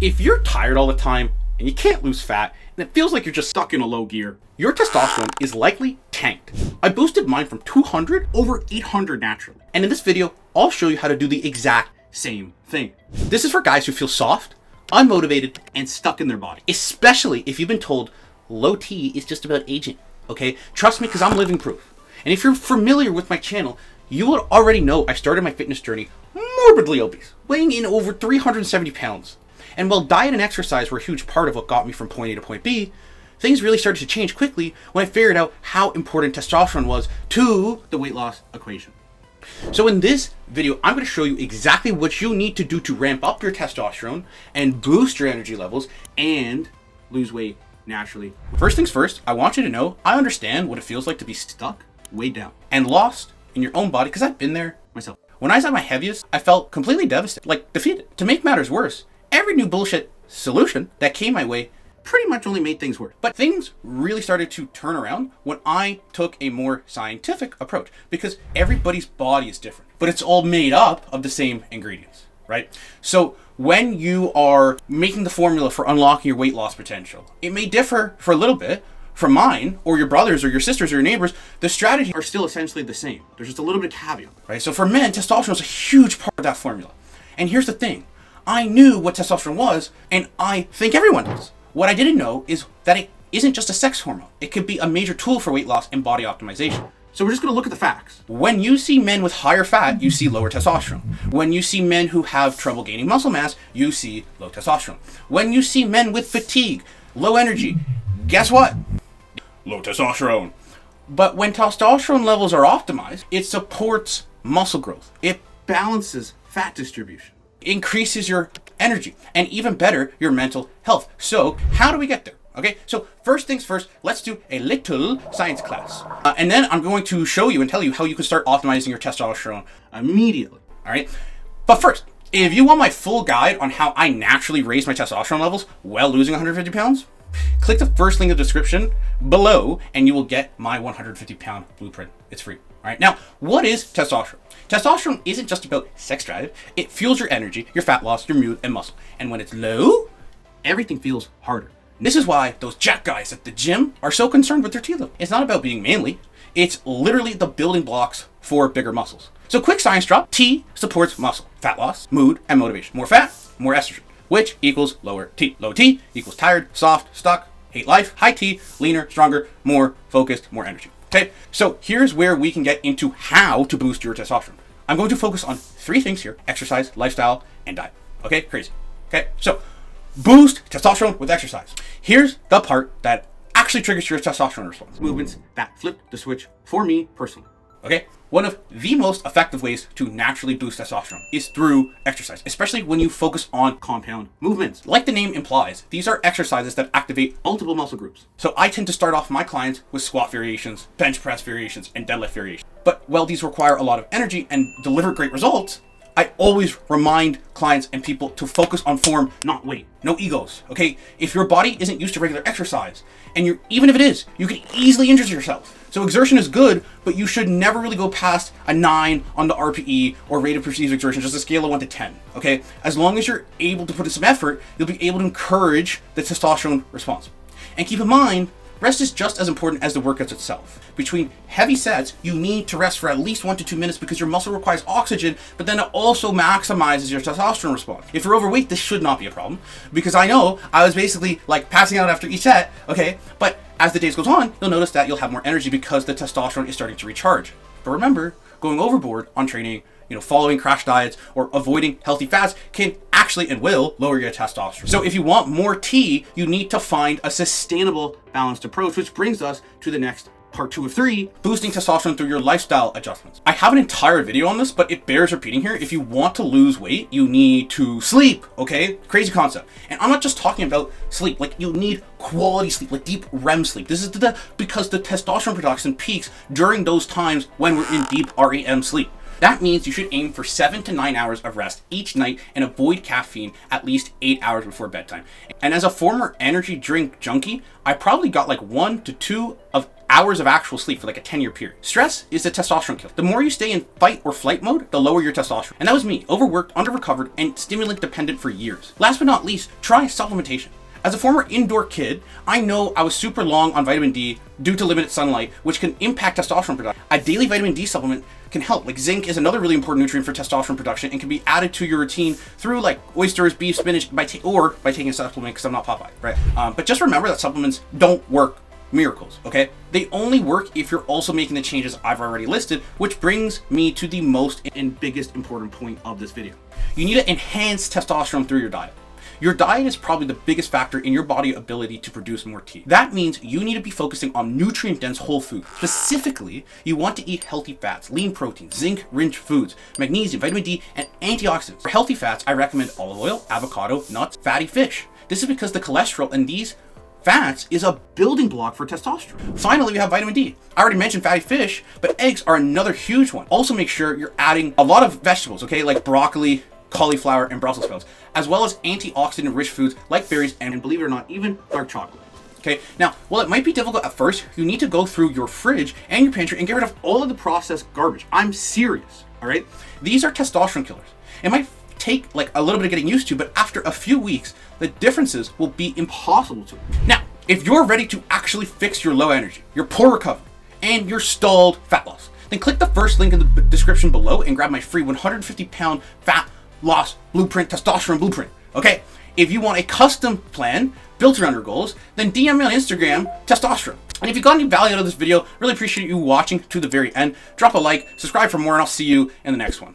If you're tired all the time and you can't lose fat and it feels like you're just stuck in a low gear, your testosterone is likely tanked. I boosted mine from 200 over 800 naturally. And in this video, I'll show you how to do the exact same thing. This is for guys who feel soft, unmotivated, and stuck in their body. Especially if you've been told low T is just about aging, okay? Trust me, because I'm living proof. And if you're familiar with my channel, you will already know I started my fitness journey morbidly obese, weighing in over 370 pounds. And while diet and exercise were a huge part of what got me from point A to point B, things really started to change quickly when I figured out how important testosterone was to the weight loss equation. So in this video, I'm going to show you exactly what you need to do to ramp up your testosterone and boost your energy levels and lose weight naturally. First things first, I want you to know I understand what it feels like to be stuck, weighed down, and lost in your own body because I've been there myself. When I was at my heaviest, I felt completely devastated, like defeated. To make matters worse, every new bullshit solution that came my way pretty much only made things worse. But things really started to turn around when I took a more scientific approach, because everybody's body is different, but it's all made up of the same ingredients, right? So when you are making the formula for unlocking your weight loss potential, it may differ for a little bit from mine or your brothers or your sisters or your neighbors. The strategies are still essentially the same. There's just a little bit of caveat, right? So for men, testosterone is a huge part of that formula. And here's the thing. I knew what testosterone was, and I think everyone does. What I didn't know is that it isn't just a sex hormone. It could be a major tool for weight loss and body optimization. So we're just gonna look at the facts. When you see men with higher fat, you see lower testosterone. When you see men who have trouble gaining muscle mass, you see low testosterone. When you see men with fatigue, low energy, guess what? Low testosterone. But when testosterone levels are optimized, it supports muscle growth. It balances fat distribution, increases your energy, and even better, your mental health. So how do we get there? Okay, so first things first, let's do a little science class. And then I'm going to show you and tell you how you can start optimizing your testosterone immediately, all right? But first, if you want my full guide on how I naturally raise my testosterone levels while losing 150 pounds, click the first link in the description below and you will get my 150 pound blueprint. It's free. All right. Now, what is testosterone? Testosterone isn't just about sex drive. It fuels your energy, your fat loss, your mood, and muscle. And when it's low, everything feels harder. And this is why those jack guys at the gym are so concerned with their T level. It's not about being manly. It's literally the building blocks for bigger muscles. So quick science drop. T supports muscle, fat loss, mood, and motivation. More fat, more estrogen, which equals lower T. Low T equals tired, soft, stuck, hate life. High T, leaner, stronger, more focused, more energy. Okay, so here's where we can get into how to boost your testosterone. I'm going to focus on three things here: exercise, lifestyle, and diet. Okay, crazy. Okay, so boost testosterone with exercise. Here's the part that actually triggers your testosterone response. Movements that flip the switch for me personally. Okay, one of the most effective ways to naturally boost testosterone is through exercise, especially when you focus on compound movements. Like the name implies, these are exercises that activate multiple muscle groups. So I tend to start off my clients with squat variations, bench press variations, and deadlift variations. But while these require a lot of energy and deliver great results, I always remind clients and people to focus on form, not weight. No egos, okay? If your body isn't used to regular exercise, and even if it is, you can easily injure yourself. So exertion is good, but you should never really go past a 9 on the RPE or rate of perceived exertion, just a scale of 1 to 10, okay? As long as you're able to put in some effort, you'll be able to encourage the testosterone response. And keep in mind, rest is just as important as the workouts itself. Between heavy sets, you need to rest for at least 1 to 2 minutes because your muscle requires oxygen, but then it also maximizes your testosterone response. If you're overweight, this should not be a problem, because I know I was basically like passing out after each set, okay? But as the days goes on, you'll notice that you'll have more energy because the testosterone is starting to recharge. But remember, going overboard on training, following crash diets or avoiding healthy fats can actually and will lower your testosterone. So if you want more T, you need to find a sustainable, balanced approach, which brings us to the next part 2 of 3, boosting testosterone through your lifestyle adjustments. I have an entire video on this, but it bears repeating here. If you want to lose weight, you need to sleep, okay? Crazy concept. And I'm not just talking about sleep, like you need quality sleep, like deep REM sleep. This is because the testosterone production peaks during those times when we're in deep REM sleep. That means you should aim for 7 to 9 hours of rest each night and avoid caffeine at least 8 hours before bedtime. And as a former energy drink junkie, I probably got like 1 to 2 of hours of actual sleep for like a 10-year period. Stress is a testosterone killer. The more you stay in fight or flight mode, the lower your testosterone. And that was me, overworked, under-recovered, and stimulant dependent for years. Last but not least, try supplementation. As a former indoor kid, I know I was super long on vitamin D due to limited sunlight, which can impact testosterone production. A daily vitamin D supplement can help. Like zinc is another really important nutrient for testosterone production and can be added to your routine through like oysters, beef, spinach, or by taking a supplement, because I'm not Popeye, right? But just remember that supplements don't work miracles, okay? They only work if you're also making the changes I've already listed, which brings me to the most and biggest important point of this video. You need to enhance testosterone through your diet. Your diet is probably the biggest factor in your body's ability to produce more T. That means you need to be focusing on nutrient-dense whole foods. Specifically, you want to eat healthy fats, lean proteins, zinc-rich foods, magnesium, vitamin D, and antioxidants. For healthy fats, I recommend olive oil, avocado, nuts, fatty fish. This is because the cholesterol in these fats is a building block for testosterone. Finally, we have vitamin D. I already mentioned fatty fish, but eggs are another huge one. Also make sure you're adding a lot of vegetables, okay, like broccoli, cauliflower, and Brussels sprouts, as well as antioxidant-rich foods like berries and, believe it or not, even dark chocolate. Okay, now, while it might be difficult at first, you need to go through your fridge and your pantry and get rid of all of the processed garbage. I'm serious, all right? These are testosterone killers. It might take like a little bit of getting used to, but after a few weeks, the differences will be impossible to. Now, if you're ready to actually fix your low energy, your poor recovery, and your stalled fat loss, then click the first link in the description below and grab my free 150-pound fat loss blueprint, testosterone blueprint. Okay, if you want a custom plan built around your goals, then DM me on Instagram, testosterone. And if you got any value out of this video, really appreciate you watching to the very end. Drop a like, subscribe for more, and I'll see you in the next one.